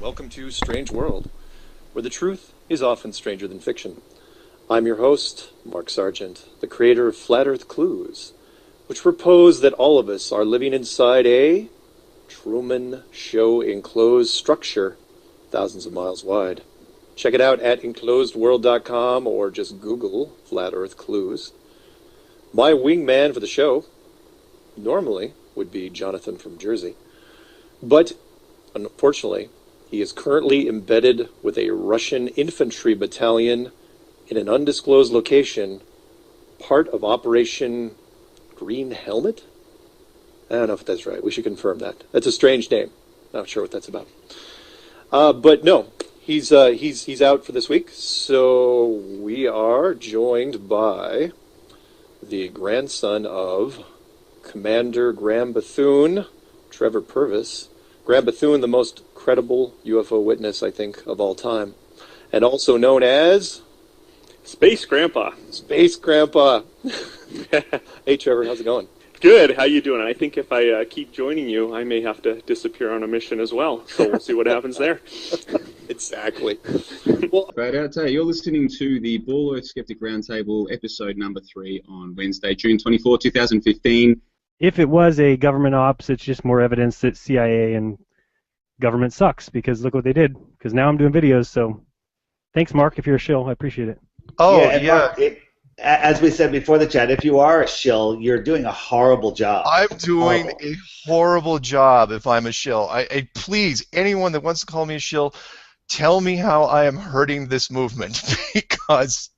Welcome to Strange World, where the truth is often stranger than fiction. I'm your host, Mark Sargent, the creator of Flat Earth Clues, which propose that all of us are living inside a Truman Show enclosed structure thousands of miles wide. Check it out at enclosedworld.com or just Google Flat Earth Clues. My wingman for the show normally would be Jonathan from Jersey, but unfortunately, he is currently embedded with a Russian infantry battalion in an undisclosed location, part of Operation Green Helmet? I don't know if that's right. We should confirm that. That's a strange name. Not sure what that's about. But no, he's out for this week, so we are joined by the grandson of Commander Graham Bethune, Trevor Purvis. Graham Bethune, the most credible UFO witness, I think, of all time, and also known as Space Grandpa. Space Grandpa. Hey, Trevor, how's it going? Good. How you doing? I think if I keep joining you, I may have to disappear on a mission as well. So we'll see what happens there. Exactly. Well, you're listening to the Ball Earth Skeptic Roundtable, episode number 3 on Wednesday, June 24, 2015. If it was a government ops, it's just more evidence that CIA and government sucks, because look what they did. Because now I'm doing videos, so thanks, Mark, if you're a shill. I appreciate it. Oh, yeah. Mark, as we said before the chat, if you are a shill, you're doing a horrible job. I'm doing a horrible job if I'm a shill. Please, anyone that wants to call me a shill, tell me how I am hurting this movement, because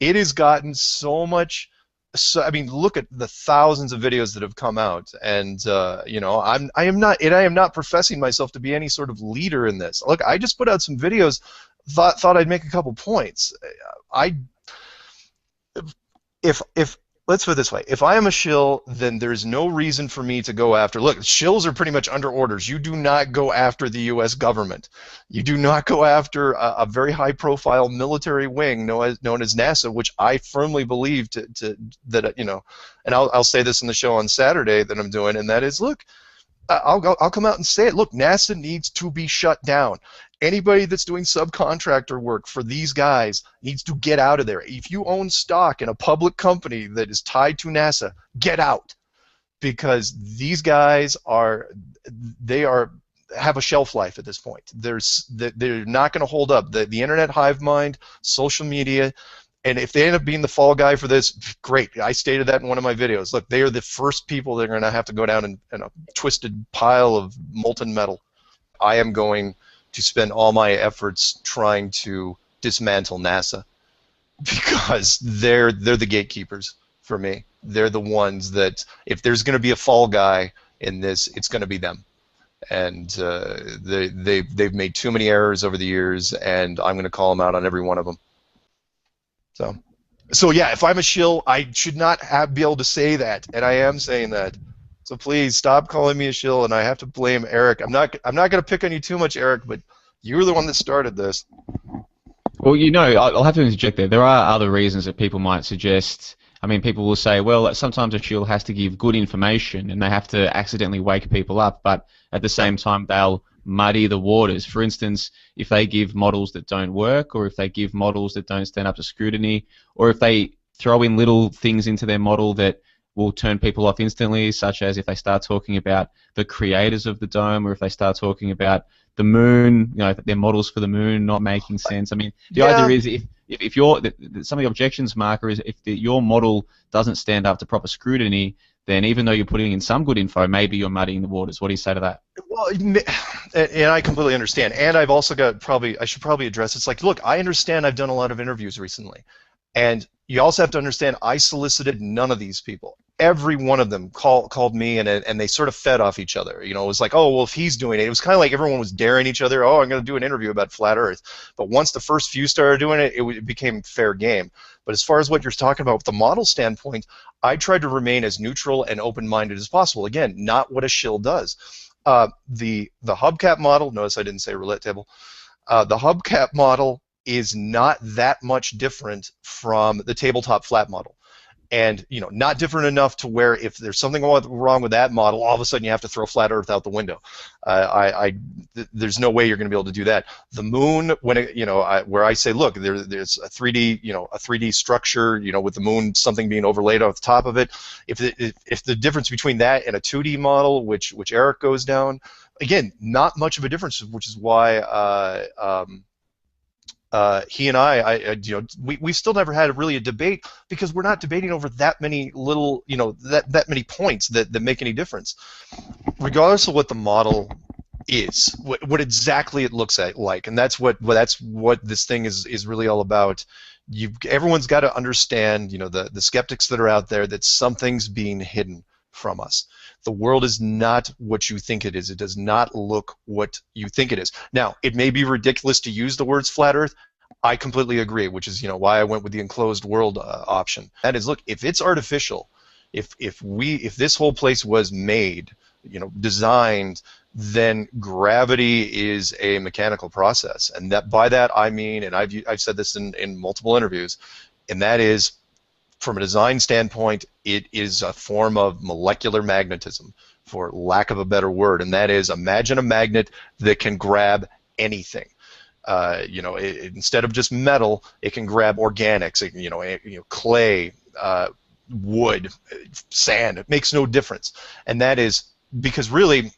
it has gotten so much. So, I mean, look at the thousands of videos that have come out, and you know, I am not professing myself to be any sort of leader in this. Look, I just put out some videos, thought I'd make a couple points. Let's put it this way: if I am a shill, then there's no reason for me to go after. Look, shills are pretty much under orders. You do not go after the U.S. government. You do not go after a very high-profile military wing known as NASA, which I firmly believe that you know. And I'll say this in the show on Saturday that I'm doing, and that is, look, I'll come out and say it. Look, NASA needs to be shut down. Anybody that's doing subcontractor work for these guys needs to get out of there. If you own stock in a public company that is tied to NASA, get out, because these guys have a shelf life at this point. They're not going to hold up. The internet hive mind, social media, and if they end up being the fall guy for this, great. I stated that in one of my videos. Look, they are the first people that are going to have to go down in a twisted pile of molten metal. I am going to spend all my efforts trying to dismantle NASA, because they're the gatekeepers for me. They're the ones that, if there's going to be a fall guy in this, it's going to be them. And they've made too many errors over the years, and I'm going to call them out on every one of them. So yeah, if I'm a shill, I should not be able to say that, and I am saying that. So please stop calling me a shill, and I have to blame Eric. I'm not going to pick on you too much, Eric, but you were the one that started this. Well, you know, I'll have to interject there. There are other reasons that people might suggest. I mean, people will say, well, sometimes a shill has to give good information, and they have to accidentally wake people up, but at the same time, they'll muddy the waters. For instance, if they give models that don't work, or if they give models that don't stand up to scrutiny, or if they throw in little things into their model that will turn people off instantly, such as if they start talking about the creators of the dome, or if they start talking about the moon, you know, their models for the moon not making sense. I mean, the idea is if some of the objections, Marker, is if your model doesn't stand up to proper scrutiny, then even though you're putting in some good info, maybe you're muddying the waters. What do you say to that? Well, and I completely understand. And I've also got I should probably address, it's like, look, I understand I've done a lot of interviews recently. And you also have to understand, I solicited none of these people. Every one of them called me, and they sort of fed off each other. You know, it was like, oh, well, if he's doing it, it was kind of like everyone was daring each other. Oh, I'm going to do an interview about flat Earth. But once the first few started doing it, it became fair game. But as far as what you're talking about with the model standpoint, I tried to remain as neutral and open-minded as possible. Again, not what a shill does. The hubcap model, notice I didn't say roulette table. The hubcap model is not that much different from the tabletop flat model. and not different enough to where if there's something wrong with that model, all of a sudden you have to throw flat Earth out the window. There's no way you're going to be able to do that. The moon, when where I say, look, there's a 3D, a 3D structure, with the moon, something being overlaid on the top of it. If the difference between that and a 2D model, which Eric goes down, again, not much of a difference, which is why. He and we still never had really a debate, because we're not debating over that many little, that many points that make any difference, regardless of what the model is, what exactly it looks like, and that's what this thing is really all about. Everyone's got to understand, the skeptics that are out there, that something's being hidden from us. The world is not what you think it is. It does not look what you think it is. Now, it may be ridiculous to use the words flat Earth. I completely agree, which is why I went with the enclosed world option. That is, look, if it's artificial, if this whole place was made, designed, then gravity is a mechanical process, and by that I mean, and I've said this in multiple interviews, and that is, from a design standpoint, it is a form of molecular magnetism, for lack of a better word, and that is, imagine a magnet that can grab anything. Instead of just metal, it can grab organics, clay, wood, sand. It makes no difference, and that is because really,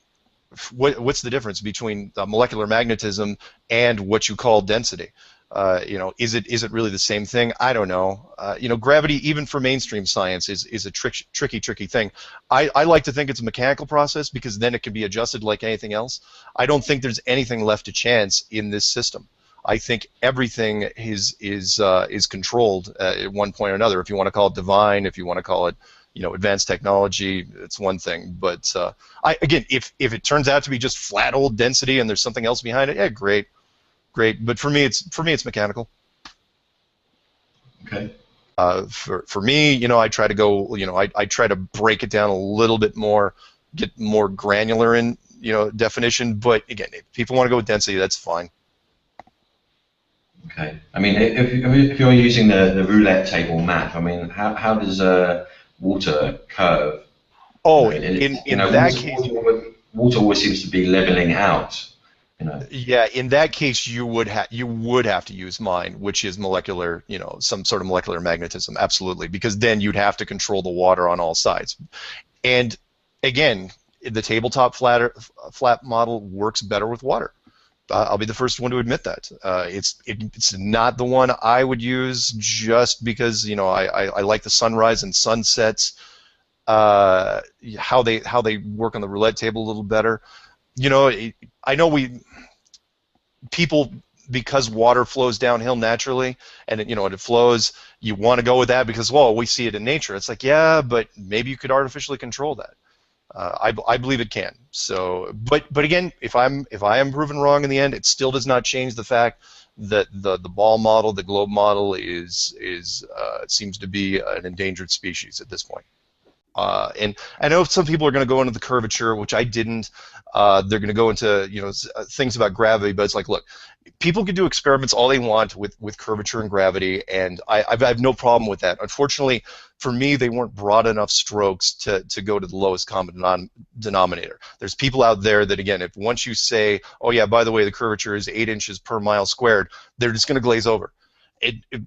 what's the difference between molecular magnetism and what you call density? Is it really the same thing? I don't know. Gravity, even for mainstream science, is a tricky thing. I like to think it's a mechanical process, because then it can be adjusted like anything else. I don't think there's anything left to chance in this system. I think everything is controlled at one point or another. If you want to call it divine, if you want to call it advanced technology, it's one thing. But again, if it turns out to be just flat old density and there's something else behind it, yeah, great. But for me, it's mechanical. Okay. For me, I try to go, I try to break it down a little bit more, get more granular in, definition. But again, if people want to go with density, that's fine. Okay. I mean, if you're using the roulette table map, I mean, how does water curve? Oh, in that case, water always seems to be leveling out. Yeah, in that case, you would have to use mine, which is molecular, some sort of molecular magnetism, absolutely, because then you'd have to control the water on all sides. And again, the tabletop flat model works better with water. I'll be the first one to admit that. It's not the one I would use, just because I like the sunrise and sunsets, how they work on the roulette table a little better. I know people, because water flows downhill naturally, and it flows, you want to go with that because, well, we see it in nature. It's like, yeah, but maybe you could artificially control that. I believe it can. So, but again, if I am proven wrong in the end, it still does not change the fact that the ball model, the globe model, seems to be an endangered species at this point. And I know some people are going to go into the curvature, which I didn't. They're going to go into things about gravity, but it's like, look, people can do experiments all they want with curvature and gravity, and I have no problem with that. Unfortunately, for me, they weren't broad enough strokes to go to the lowest common denominator. There's people out there that, again, once you say, oh yeah, by the way, the curvature is 8 inches per mile squared, they're just going to glaze over.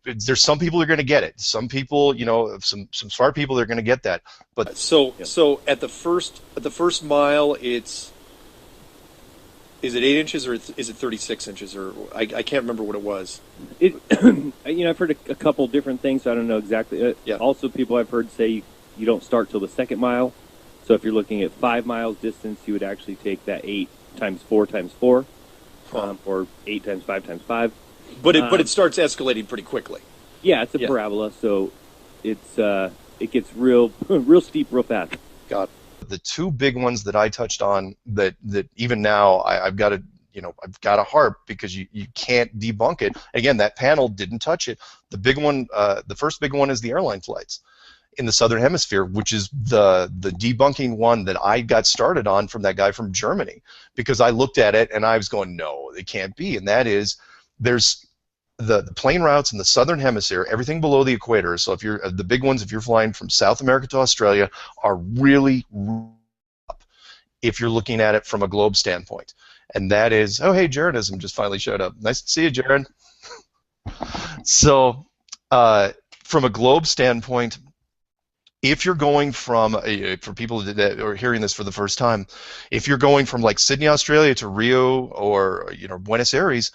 There's some people who are going to get it. Some people, some smart people, they're going to get that. But so at the first mile, is it 8 inches or is it 36 inches, or I can't remember what it was. I've heard a couple different things. So I don't know exactly. Yeah. Also, people I've heard say you don't start till the second mile. So if you're looking at 5 miles distance, you would actually take that 8 times 4 times 4, or 8 times 5 times 5. But it starts escalating pretty quickly. Yeah, it's a parabola, so it gets real steep real fast. Got it. The two big ones that I touched on that even now I've got to harp, because you can't debunk it. Again, that panel didn't touch it. The big one, the first big one, is the airline flights in the southern hemisphere, which is the debunking one that I got started on from that guy from Germany, because I looked at it and I was going, no, it can't be. And that is, there's the plane routes in the southern hemisphere, everything below the equator, so if you're the big ones, if you're flying from South America to Australia, are really up if you're looking at it from a globe standpoint. And that is, oh, hey, Jaredism just finally showed up. Nice to see you, Jared. So from a globe standpoint, if you're going from, for people that are hearing this for the first time, if you're going from like Sydney, Australia to Rio or Buenos Aires,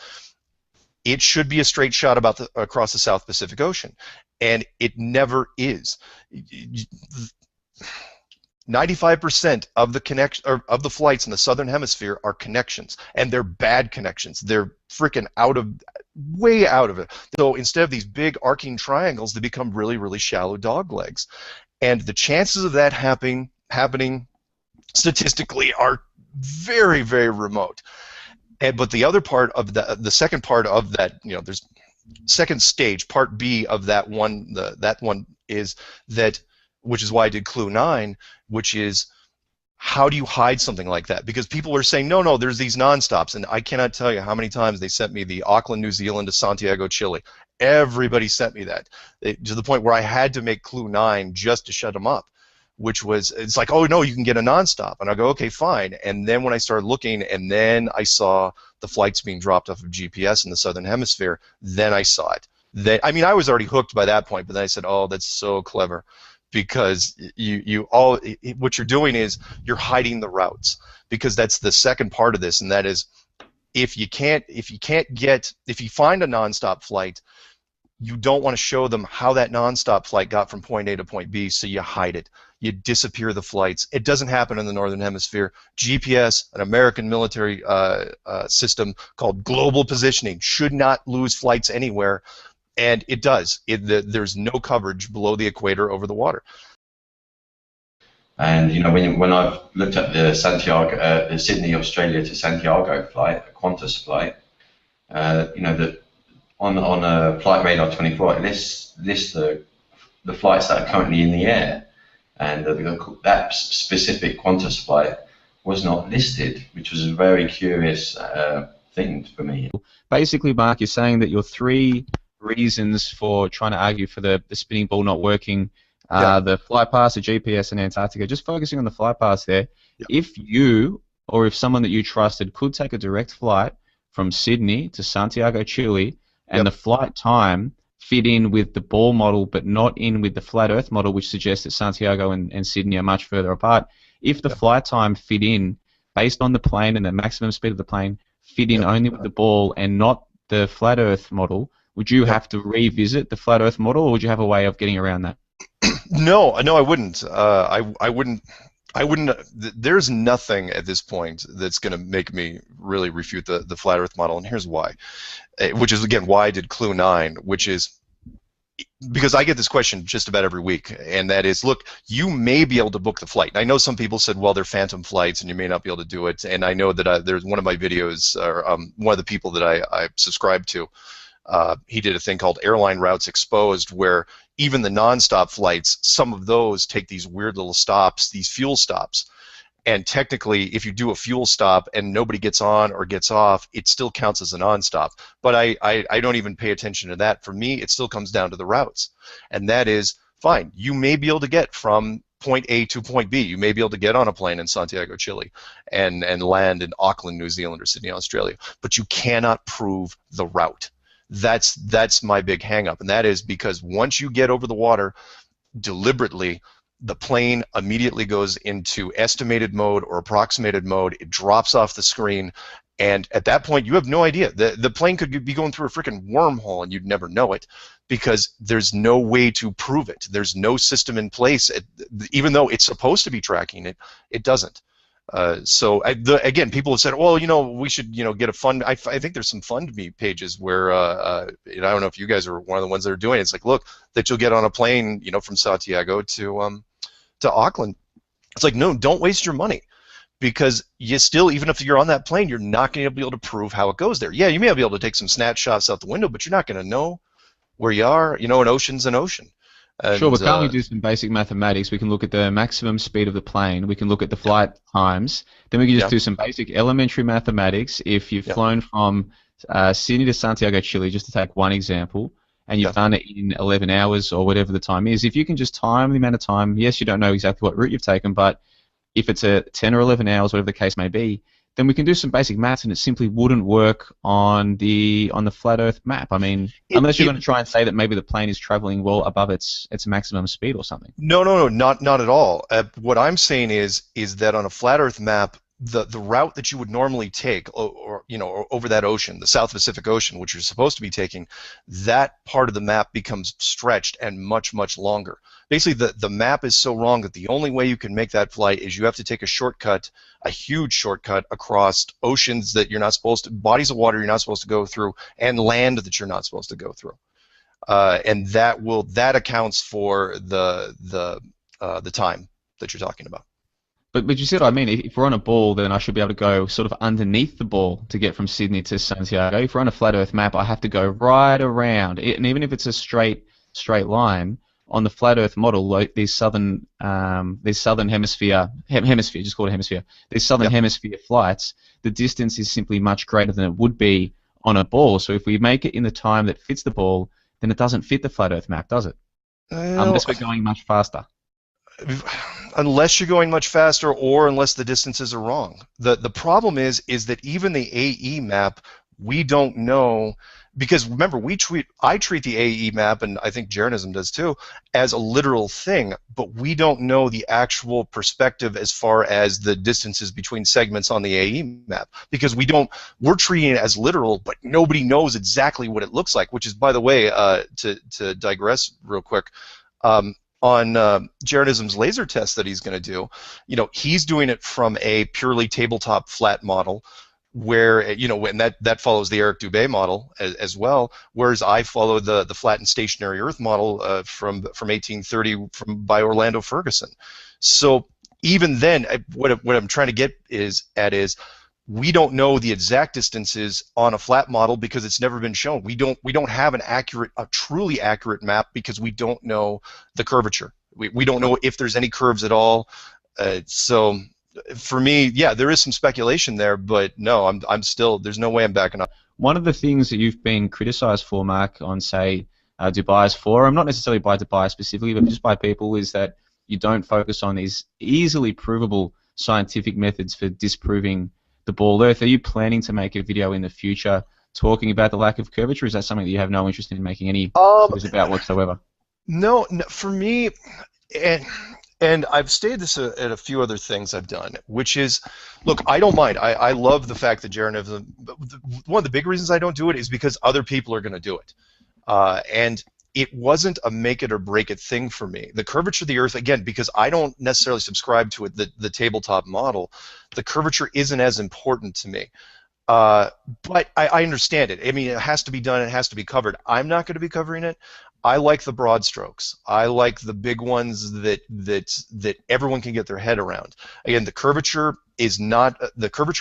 it should be a straight shot across the South Pacific Ocean, and it never is. 95% of the flights in the southern hemisphere are connections, and they're bad connections. They're freaking way out of it. So instead of these big arcing triangles, they become really, really shallow dog legs. And the chances of that happening statistically are very, very remote. But the other part of the second part of that, there's second stage, part B of that one. That one is that, which is why I did Clue 9, which is how do you hide something like that? Because people are saying, no, there's these non-stops, and I cannot tell you how many times they sent me the Auckland, New Zealand to Santiago, Chile. Everybody sent me that, to the point where I had to make Clue 9 just to shut them up, which was, it's like, oh, no, you can get a non-stop. And I go, okay, fine. And then when I started looking, and then I saw the flights being dropped off of GPS in the southern hemisphere, then I saw it. I mean, I was already hooked by that point, but then I said, oh, that's so clever. Because what you're doing is you're hiding the routes, because that's the second part of this, and that is if you find a nonstop flight, you don't want to show them how that nonstop flight got from point A to point B, so you hide it. You disappear the flights. It doesn't happen in the northern hemisphere. GPS, an American military system called global positioning, should not lose flights anywhere. And it does. There's no coverage below the equator over the water. And when I've looked at the Sydney, Australia to Santiago flight, a Qantas flight, that on a Flight Radar 24, it lists the flights that are currently in the air, and that specific Qantas flight was not listed, which was a very curious thing for me. Basically, Mark, you're saying that your three reasons for trying to argue for the spinning ball not working, the flight pass, the GPS, and Antarctica. Just focusing on the flight pass there. Yep. If you or if someone that you trusted could take a direct flight from Sydney to Santiago, Chile, and the flight time fit in with the ball model but not in with the flat Earth model, which suggests that Santiago and Sydney are much further apart, if the flight time fit in based on the plane and the maximum speed of the plane fit in only with the ball and not the flat Earth model, would you have to revisit the flat Earth model, or would you have a way of getting around that? No, I wouldn't. I wouldn't. There's nothing at this point that's going to make me really refute the flat Earth model, and here's why. Which is again why I did Clue 9, which is because I get this question just about every week, and that is, look, you may be able to book the flight. And I know some people said, well, they're phantom flights, and you may not be able to do it. And I know that there's one of my videos, or one of the people that I subscribe to. He did a thing called Airline Routes Exposed, where even the nonstop flights, some of those take these weird little stops, these fuel stops. And technically, if you do a fuel stop and nobody gets on or gets off, it still counts as a nonstop. But I don't even pay attention to that. For me, it still comes down to the routes. And that is, fine, you may be able to get from point A to point B. You may be able to get on a plane in Santiago, Chile, and land in Auckland, New Zealand, or Sydney, Australia. But you cannot prove the route. That's my big hang-up, and that is because once you get over the water, deliberately, the plane immediately goes into estimated mode or approximated mode. It drops off the screen, and at that point, you have no idea. The plane could be going through a freaking wormhole, and you'd never know it because there's no way to prove it. There's no system in place. Even though it's supposed to be tracking it, it doesn't. So again, people have said, well, we should, get a fund. I think there's some fund me pages where, I don't know if you guys are one of the ones that are doing it. It's like, look, that you'll get on a plane, from Santiago to Auckland. It's like, no, don't waste your money, because you still, even if you're on that plane, you're not going to be able to prove how it goes there. Yeah, you may be able to take some snapshots out the window, but you're not going to know where you are. An ocean's an ocean. And, sure, but can't we do some basic mathematics? We can look at the maximum speed of the plane. We can look at the flight times. Then we can just do some basic elementary mathematics. If you've flown from Sydney to Santiago, Chile, just to take one example, and you've done it in 11 hours or whatever the time is, if you can just time the amount of time, yes, you don't know exactly what route you've taken, but if it's a 10 or 11 hours, whatever the case may be, then we can do some basic maths, and it simply wouldn't work on the flat Earth map. I mean, unless you're going to try and say that maybe the plane is traveling well above its maximum speed or something. No, not at all. What I'm saying is that on a flat Earth map, the route that you would normally take, or over that ocean, the South Pacific Ocean, which you're supposed to be taking, that part of the map becomes stretched and much longer. Basically, the map is so wrong that the only way you can make that flight is you have to take a shortcut, a huge shortcut across oceans that you're not supposed to, bodies of water you're not supposed to go through, and land that you're not supposed to go through. And that accounts for the time that you're talking about. But you see what I mean? If we're on a ball, then I should be able to go sort of underneath the ball to get from Sydney to Santiago. If we're on a flat Earth map, I have to go right around. And even if it's a straight line, on the flat Earth model, these southern hemisphere, just call it hemisphere, these southern hemisphere flights, the distance is simply much greater than it would be on a ball. So if we make it in the time that fits the ball, then it doesn't fit the flat Earth map, does it? Unless we're going much faster. Unless you're going much faster, or unless the distances are wrong. The problem is that even the AE map, we don't know, because remember, I treat the AE map, and I think Jeranism does too, as a literal thing, but we don't know the actual perspective as far as the distances between segments on the AE map, because we're treating it as literal, but nobody knows exactly what it looks like, which is, by the way, to digress real quick, on Jeranism's laser test that he's going to do, he's doing it from a purely tabletop flat model, where and that follows the Eric Dubé model as well, whereas I follow the flat and stationary Earth model from 1830 by Orlando Ferguson. So even then, what I'm trying to get is we don't know the exact distances on a flat model because it's never been shown. We don't have a truly accurate map because we don't know the curvature. We don't know if there's any curves at all. So for me, yeah, there is some speculation there, but no, I'm still, there's no way I'm backing up. One of the things that you've been criticized for, Mark, on say Dubai's forum, not necessarily by Dubai specifically, but just by people, is that you don't focus on these easily provable scientific methods for disproving the ball Earth. Are you planning to make a video in the future talking about the lack of curvature? Is that something that you have no interest in making any videos about whatsoever? No, for me, and I've stated this at a few other things I've done, which is, look, I don't mind. I love the fact that Jeranism, one of the big reasons I don't do it is because other people are going to do it. And it wasn't a make it or break it thing for me. The curvature of the Earth, again, because I don't necessarily subscribe to it, the tabletop model, the curvature isn't as important to me. But I understand it. I mean, it has to be done. It has to be covered. I'm not going to be covering it. I like the broad strokes. I like the big ones that everyone can get their head around. Again, the curvature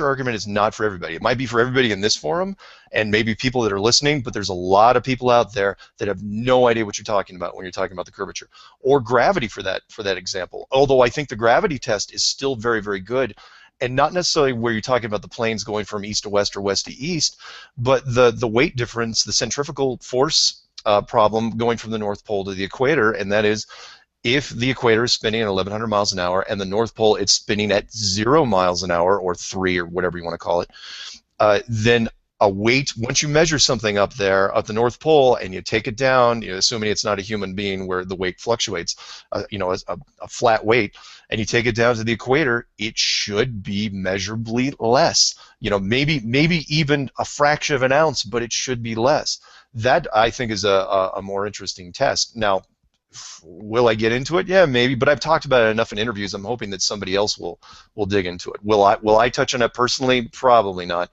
argument is not for everybody. It might be for everybody in this forum, and maybe people that are listening, but there's a lot of people out there that have no idea what you're talking about when you're talking about the curvature. Or gravity, for that example. Although I think the gravity test is still very, very good, and not necessarily where you're talking about the planes going from east to west or west to east, but the weight difference, the centrifugal force problem going from the North Pole to the equator, and that is, if the equator is spinning at 1,100 miles an hour and the North Pole it's spinning at 0 miles an hour, or 3, or whatever you want to call it, then a weight, once you measure something up there at the North Pole and you take it down, assuming it's not a human being where the weight fluctuates, a flat weight, and you take it down to the equator, it should be measurably less. Maybe even a fraction of an ounce, but it should be less. That, I think, is a more interesting test. Now, will I get into it? Yeah, maybe, but I've talked about it enough in interviews. I'm hoping that somebody else will dig into it. Will I touch on it personally? Probably not.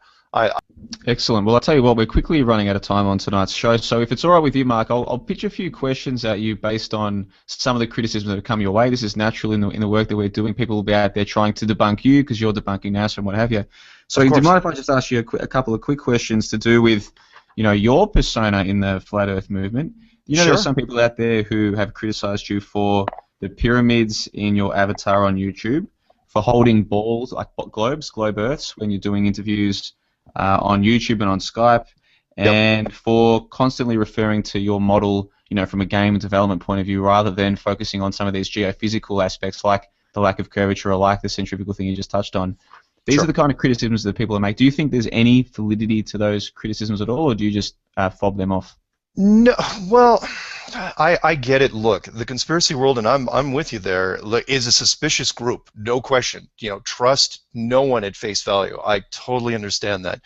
Excellent. Well, I'll tell you what, we're quickly running out of time on tonight's show, so if it's all right with you, Mark, I'll pitch a few questions at you based on some of the criticisms that have come your way. This is natural in the work that we're doing. People will be out there trying to debunk you because you're debunking NASA and what have you. So do you mind if I just ask you a couple of quick questions to do with your persona in the Flat Earth movement? Sure. There are some people out there who have criticized you for the pyramids in your avatar on YouTube, for holding balls, like globe Earths, when you're doing interviews on YouTube and on Skype, and for constantly referring to your model, from a game development point of view, rather than focusing on some of these geophysical aspects, like the lack of curvature or like the centrifugal thing you just touched on. These are the kind of criticisms that people make. Do you think there's any validity to those criticisms at all, or do you just fob them off? No, well, I get it. Look, the conspiracy world, and I'm with you there, is a suspicious group, no question. Trust no one at face value. I totally understand that.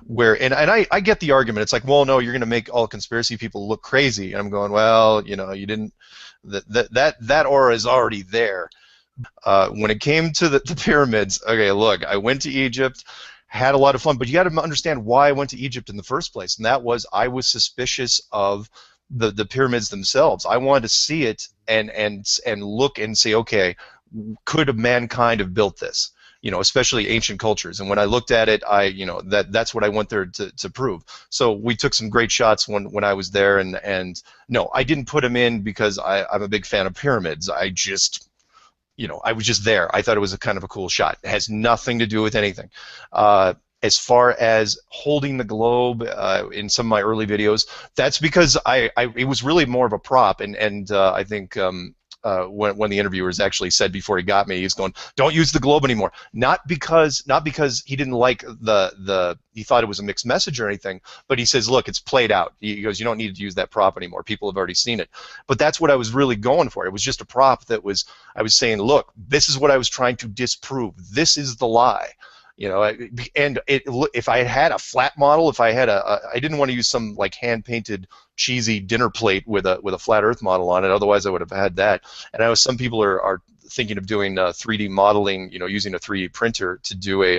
And I get the argument. It's like, well, no, you're going to make all conspiracy people look crazy. And I'm going, well, you didn't. That aura is already there. When it came to the pyramids, okay, look, I went to Egypt, had a lot of fun, but you got to understand why I went to Egypt in the first place, and that was I was suspicious of the pyramids themselves. I wanted to see it and look and say, okay, could mankind have built this? Especially ancient cultures. And when I looked at it, that's what I went there to prove. So we took some great shots when I was there, and no, I didn't put them in because I'm a big fan of pyramids. I just, I was just there. I thought it was a kind of a cool shot. It has nothing to do with anything. As far as holding the globe in some of my early videos, that's because it was really more of a prop, and I think when the interviewers actually said before he got me, he's going, "Don't use the globe anymore." Not because he didn't like he thought it was a mixed message or anything, but he says, "Look, it's played out." He goes, "You don't need to use that prop anymore. People have already seen it." But that's what I was really going for. It was just a prop I was saying, "Look, this is what I was trying to disprove. This is the lie." If I had a flat model, I didn't want to use some like hand-painted cheesy dinner plate with a flat Earth model on it. Otherwise, I would have had that. And I know some people are thinking of doing 3D modeling, using a 3D printer to do a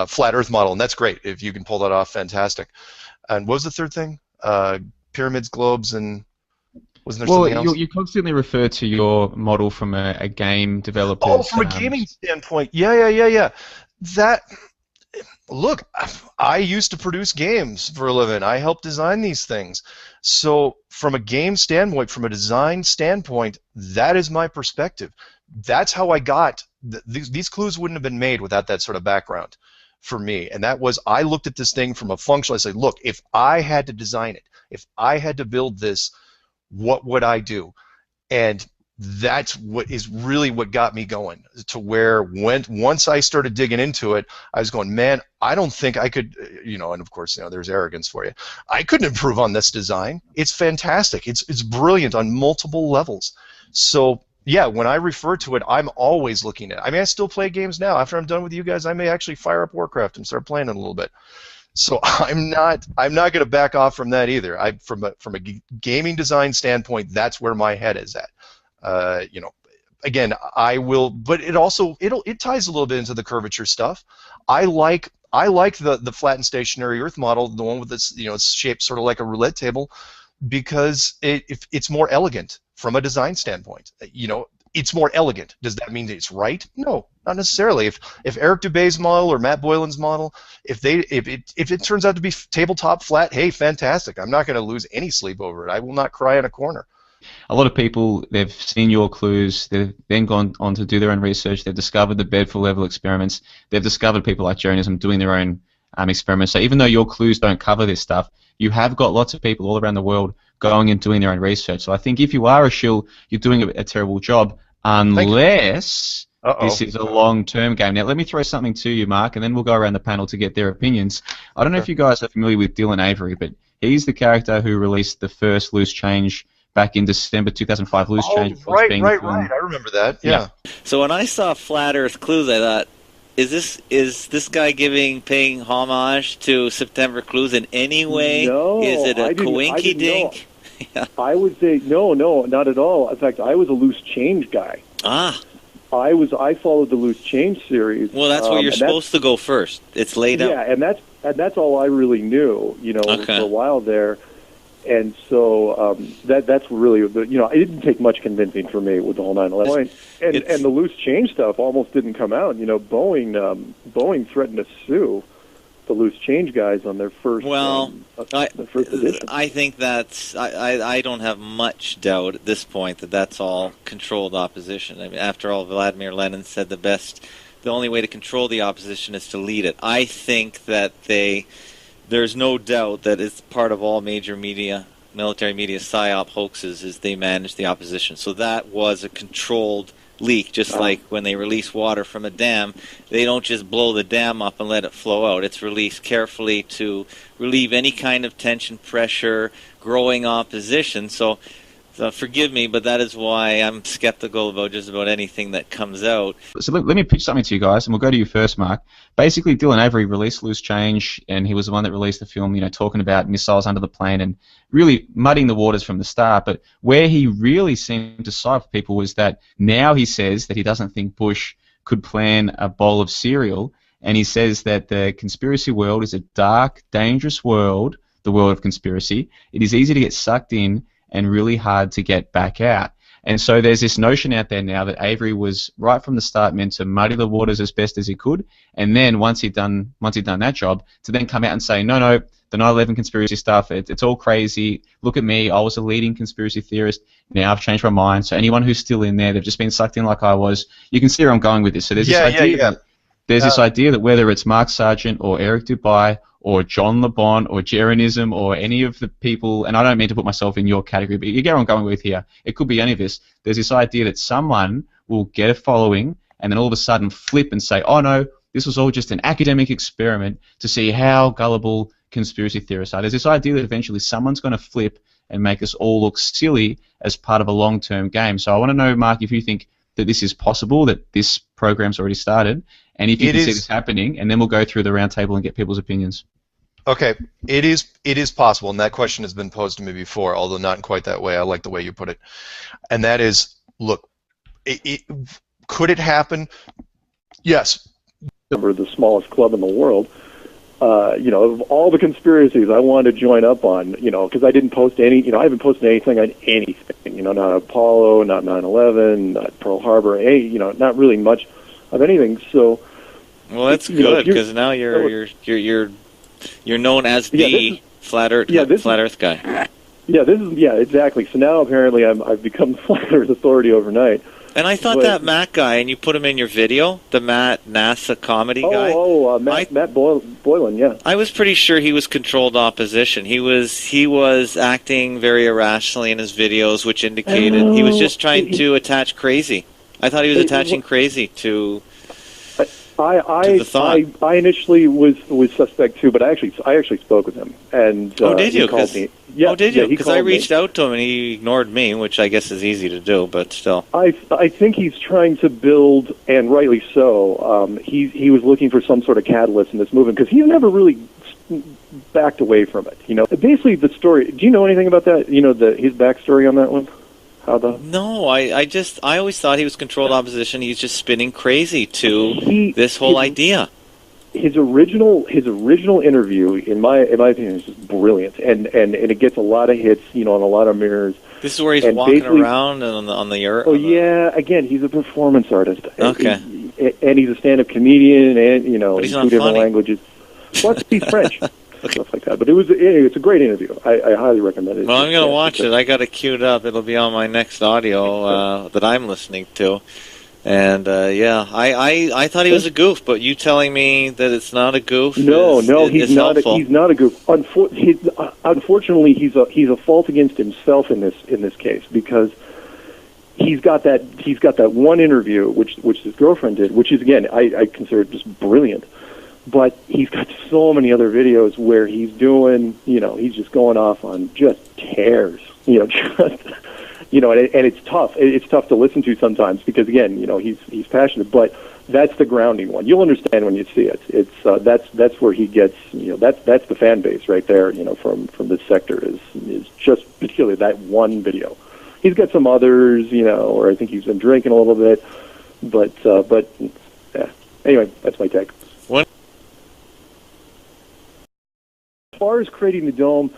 flat Earth model, and that's great. If you can pull that off, fantastic. And what was the third thing? Pyramids, globes, and wasn't there something else? You constantly refer to your model from a game developer. Oh, from a gaming standpoint. Yeah. Look, I used to produce games for a living. I helped design these things. So from a game standpoint, from a design standpoint, that is my perspective. That's how I got these clues wouldn't have been made without that sort of background for me. And that was, I looked at this thing from a functional, I said, look, if I had to design it, if I had to build this, what would I do? And that's what is really what got me going, to where once I started digging into it, I was going, man, I don't think I could, and of course, there's arrogance for you. I couldn't improve on this design. It's fantastic. It's brilliant on multiple levels. So yeah, when I refer to it, I'm always looking at it. I mean, I still play games now. After I'm done with you guys, I may actually fire up Warcraft and start playing it a little bit. So I'm not going to back off from that either. From a gaming design standpoint, that's where my head is at. Again, I will, but it ties a little bit into the curvature stuff. I like the flat and stationary Earth model, the one with this, it's shaped sort of like a roulette table, because it's more elegant from a design standpoint. It's more elegant. Does that mean that it's right? No, not necessarily. If Eric Dubé's model or Matt Boylan's model, if it turns out to be tabletop flat, hey, fantastic. I'm not going to lose any sleep over it. I will not cry in a corner. A lot of people, they've seen your clues, they've then gone on to do their own research, they've discovered the Bedford level experiments, they've discovered people like Jonism doing their own experiments. So even though your clues don't cover this stuff, you have got lots of people all around the world going and doing their own research. So I think if you are a shill, you're doing a terrible job, unless this is a long-term game. Now, let me throw something to you, Mark, and then we'll go around the panel to get their opinions. I don't know if you guys are familiar with Dylan Avery, but he's the character who released the first Loose Change back in December 2005. Loose Change. Right. I remember that. Yeah. So when I saw Flat Earth Clues, I thought, is this guy paying homage to September Clues in any way? No, is it a coinky dink? Yeah. I would say no, not at all. In fact, I was a Loose Change guy. Ah. I followed the Loose Change series. Well, that's where you're supposed to go first. It's laid out. Yeah, and that's all I really knew. For a while there. And so that's really it didn't take much convincing for me with the whole 9/11 and the Loose Change stuff almost didn't come out. Boeing threatened to sue the Loose Change guys on their first edition. I think I don't have much doubt at this point that that's all controlled opposition. I mean, after all, Vladimir Lenin said the the only way to control the opposition is to lead it. I think that there's no doubt that it's part of all major media, military media psyop hoaxes, is they manage the opposition. So that was a controlled leak, just like when they release water from a dam, they don't just blow the dam up and let it flow out. It's released carefully to relieve any kind of tension, pressure, growing opposition. So forgive me, but that is why I'm skeptical about just about anything that comes out. So let me pitch something to you guys, and we'll go to you first, Mark. Basically, Dylan Avery released Loose Change, and he was the one that released the film, talking about missiles under the plane and really muddying the waters from the start. But where he really seemed to side with people was that now he says that he doesn't think Bush could plan a bowl of cereal, and he says that the conspiracy world is a dark, dangerous world, the world of conspiracy. It is easy to get sucked in and really hard to get back out. And so there's this notion out there now that Avery was right from the start meant to muddy the waters as best as he could, and then once he'd done that job, to then come out and say, no, the 9/11 conspiracy stuff, it's all crazy. Look at me, I was a leading conspiracy theorist. Now I've changed my mind. So anyone who's still in there, they've just been sucked in like I was. You can see where I'm going with this. So there's this idea that whether it's Mark Sargent or Eric Dubai or John LeBon or Jeranism or any of the people, and I don't mean to put myself in your category, but you get what I'm going with here. It could be any of this. There's this idea that someone will get a following and then all of a sudden flip and say, oh no, this was all just an academic experiment to see how gullible conspiracy theorists are. There's this idea that eventually someone's going to flip and make us all look silly as part of a long-term game. So I want to know, Mark, if you think that this is possible, that this program's already started, and if you can see this happening, and then we'll go through the round table and get people's opinions. Okay, it is possible, and that question has been posed to me before, although not in quite that way. I like the way you put it. And that is, look, could it happen? Yes. We're the smallest club in the world. Of all the conspiracies I wanted to join up on, because I didn't post any, I haven't posted anything on anything, not Apollo, not 9/11, not Pearl Harbor, not really much of anything. So, well, that's good, because now you're known as the flat Earth guy. Yeah, exactly. So now apparently I've become the flat Earth authority overnight. And I thought that Matt guy, and you put him in your video, the Matt NASA comedy guy. Matt Boylan, yeah. I was pretty sure he was controlled opposition. He was acting very irrationally in his videos, which indicated he was just trying to attach crazy. I thought he was attaching crazy to the thought. I initially was suspect too, but I actually spoke with him, and did you? He called me. Yeah, did you? Because I reached out to him and he ignored me, which I guess is easy to do, but still. I think he's trying to build, and rightly so. He was looking for some sort of catalyst in this movement because he's never really backed away from it. Basically the story. Do you know anything about that? His backstory on that one. No, I always thought he was controlled opposition. He's just spinning crazy to this whole idea. His original interview, in my opinion, is just brilliant, and it gets a lot of hits, and a lot of mirrors. This is where he's walking around on the earth. Oh yeah, again, he's a performance artist. Okay. And he's a stand-up comedian, and but he's in not 2 different funny. languages. Well, he's French. Stuff like that. But it's a great interview. I highly recommend it. Well, I'm going to watch it. I got it queued up. It'll be on my next audio that I'm listening to. And I thought he was a goof, but you telling me that it's not a goof? No, he's not. He's not a goof. Unfortunately, he's a fault against himself in this case, because he's got that one interview which his girlfriend did, which is, again, I consider it just brilliant. But he's got so many other videos where he's doing, he's just going off on just tears, and it's tough. It's tough to listen to sometimes because, again, he's passionate. But that's the grounding one. You'll understand when you see it. It's that's where he gets, that's the fan base right there. From this sector is just particularly that one video. He's got some others, or I think he's been drinking a little bit, but yeah. Anyway, that's my take. As far as creating the dome,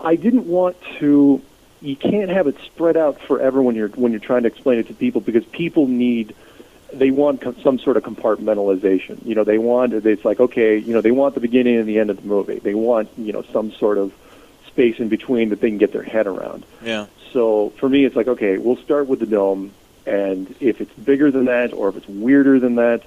I didn't want to. You can't have it spread out forever when you're trying to explain it to people, because people they want some sort of compartmentalization. They want, it's like, okay, they want the beginning and the end of the movie. They want some sort of space in between that they can get their head around. Yeah. So for me, it's like, okay, we'll start with the dome, and if it's bigger than that or if it's weirder than that,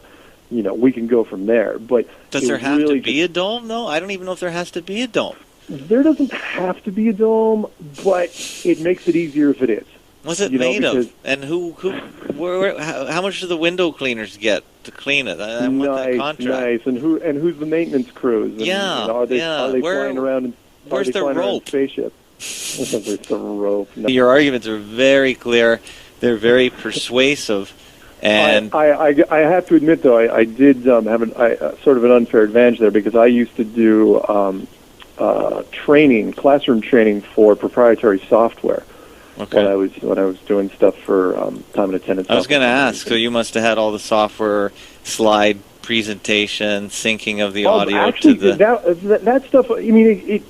we can go from there. But does there have to be a dome, though? I don't even know if there has to be a dome. There doesn't have to be a dome, but it makes it easier if it is. What's it made of? And how much do the window cleaners get to clean it? I want that contract. Nice. And who's the maintenance crews? And, are they flying around in where's the rope? Spaceship? Where's the rope? No. Your arguments are very clear. They're very persuasive. And I have to admit, though, I did have sort of an unfair advantage there, because I used to do classroom training for proprietary software. Okay. When I was doing stuff for time and attendance. I was going to ask. So you must have had all the software, slide presentation, syncing of the audio actually, to the that stuff. I mean,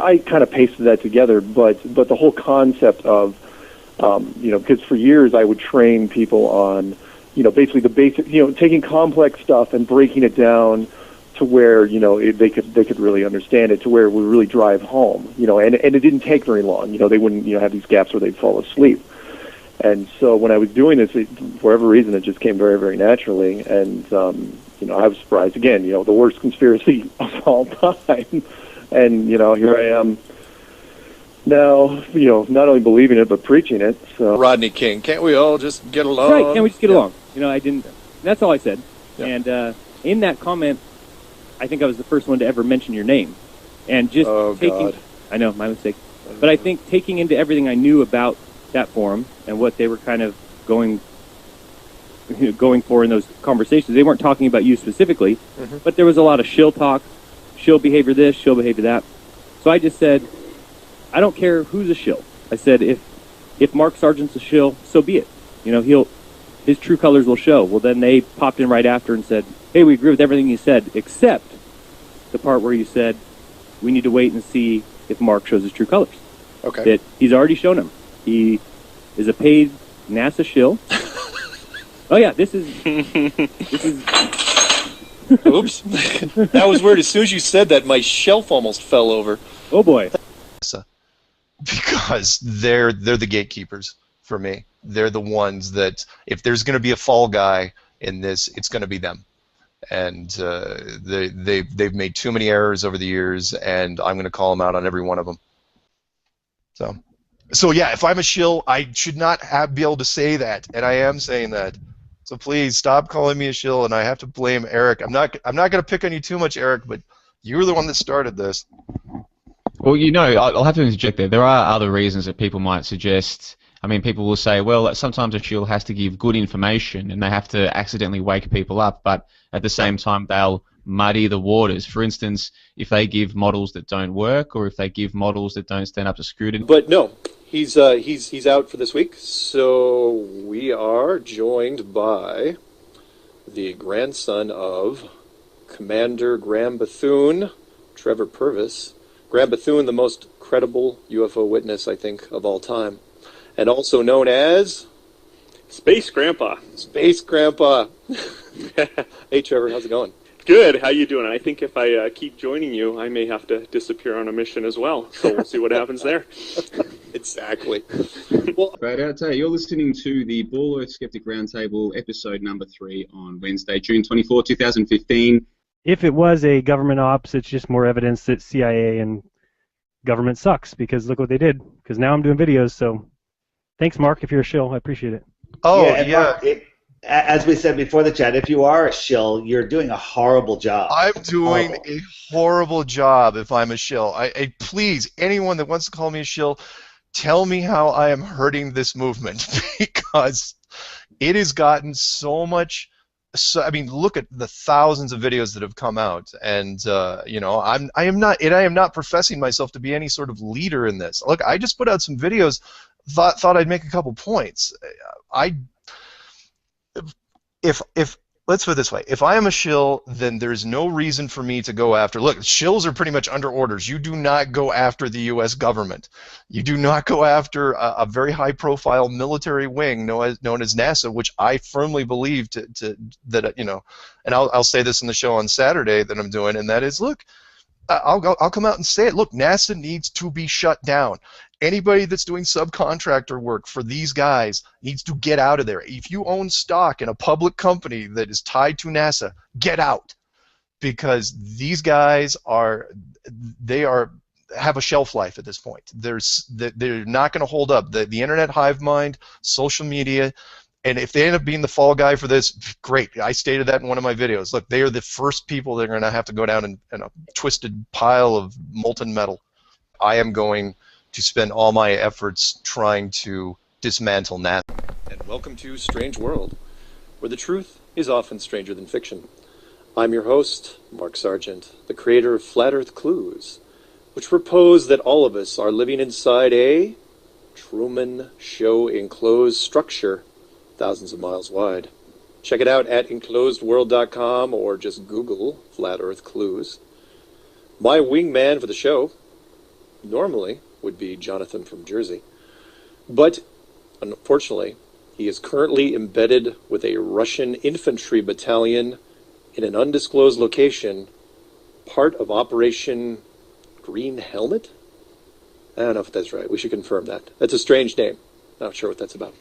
I kind of pasted that together, but the whole concept of because for years I would train people on basically the basic, taking complex stuff and breaking it down to where they could really understand it, to where it would really drive home, and it didn't take very long. They wouldn't have these gaps where they'd fall asleep. And so when I was doing this, for whatever reason, it just came very, very naturally. And I was surprised again. The worst conspiracy of all time, and here I am now. Not only believing it but preaching it. So Rodney King, can't we all just get along? Right? Can't we just get along? I didn't. That's all I said. Yeah. And in that comment, I think I was the first one to ever mention your name. And just taking... God. I know, my mistake. But I think taking into everything I knew about that forum and what they were kind of going for in those conversations, they weren't talking about you specifically, but there was a lot of shill talk, shill behavior this, shill behavior that. So I just said, I don't care who's a shill. I said, if Mark Sargent's a shill, so be it. His true colors will show. Well, then they popped in right after and said, hey, we agree with everything you said, except the part where you said we need to wait and see if Mark shows his true colors. Okay. That he's already shown them. He is a paid NASA shill. Oh yeah, this is. Oops, that was weird. As soon as you said that, my shelf almost fell over. Oh boy. Because they're the gatekeepers for me. They're the ones that, if there's going to be a fall guy in this, it's going to be them. And they've made too many errors over the years, and I'm going to call them out on every one of them. So yeah, if I'm a shill, I should not be able to say that, and I am saying that. So please stop calling me a shill, and I have to blame Eric. I'm not going to pick on you too much, Eric, but you were the one that started this. Well, I'll have to interject there. There are other reasons that people might suggest. I mean, people will say, well, sometimes a shill has to give good information, and they have to accidentally wake people up, but at the same time, they'll muddy the waters. For instance, if they give models that don't work, or if they give models that don't stand up to scrutiny. But no, he's out for this week, so we are joined by the grandson of Commander Graham Bethune, Trevor Purvis. Graham Bethune, the most credible UFO witness, I think, of all time. And also known as... Space Grandpa. Space Grandpa. Hey, Trevor, how's it going? Good. How you doing? I think if I keep joining you, I may have to disappear on a mission as well. So we'll see what happens there. Exactly. Well, you're listening to the Ball Earth Skeptic Roundtable, episode number 3 on Wednesday, June 24, 2015. If it was a government ops, it's just more evidence that CIA and government sucks, because look what they did. Because now I'm doing videos, so... Thanks, Mark, if you're a shill. I appreciate it. Oh, yeah. Mark, as we said before the chat, if you are a shill, you're doing a horrible job. I'm doing a horrible job if I'm a shill. Please, anyone that wants to call me a shill, tell me how I am hurting this movement, because it has gotten so much... I mean, look at the thousands of videos that have come out, and I am not professing myself to be any sort of leader in this. Look, I just put out some videos. Thought I'd make a couple points. Let's put it this way. If I am a shill, then there's no reason for me to go after... Look, shills are pretty much under orders. You do not go after the U.S. government. You do not go after a very high-profile military wing known as NASA, which I firmly believe and I'll say this in the show on Saturday that I'm doing, and that is, look, I'll come out and say it. Look, NASA needs to be shut down. Anybody that's doing subcontractor work for these guys needs to get out of there. If you own stock in a public company that is tied to NASA, get out, because these guys have a shelf life at this point. They're not going to hold up. The internet hive mind, social media, and if they end up being the fall guy for this, great. I stated that in one of my videos. Look, they are the first people that are going to have to go down in a twisted pile of molten metal. I am going to spend all my efforts trying to dismantle NASA. And welcome to Strange World, where the truth is often stranger than fiction. I'm your host, Mark Sargent, the creator of Flat Earth Clues, which propose that all of us are living inside a Truman Show enclosed structure thousands of miles wide. Check it out at enclosedworld.com or just Google Flat Earth Clues. My wingman for the show normally would be Jonathan from Jersey, but unfortunately he is currently embedded with a Russian infantry battalion in an undisclosed location, part of Operation Green Helmet? I don't know if that's right. We should confirm that. That's a strange name. Not sure what that's about.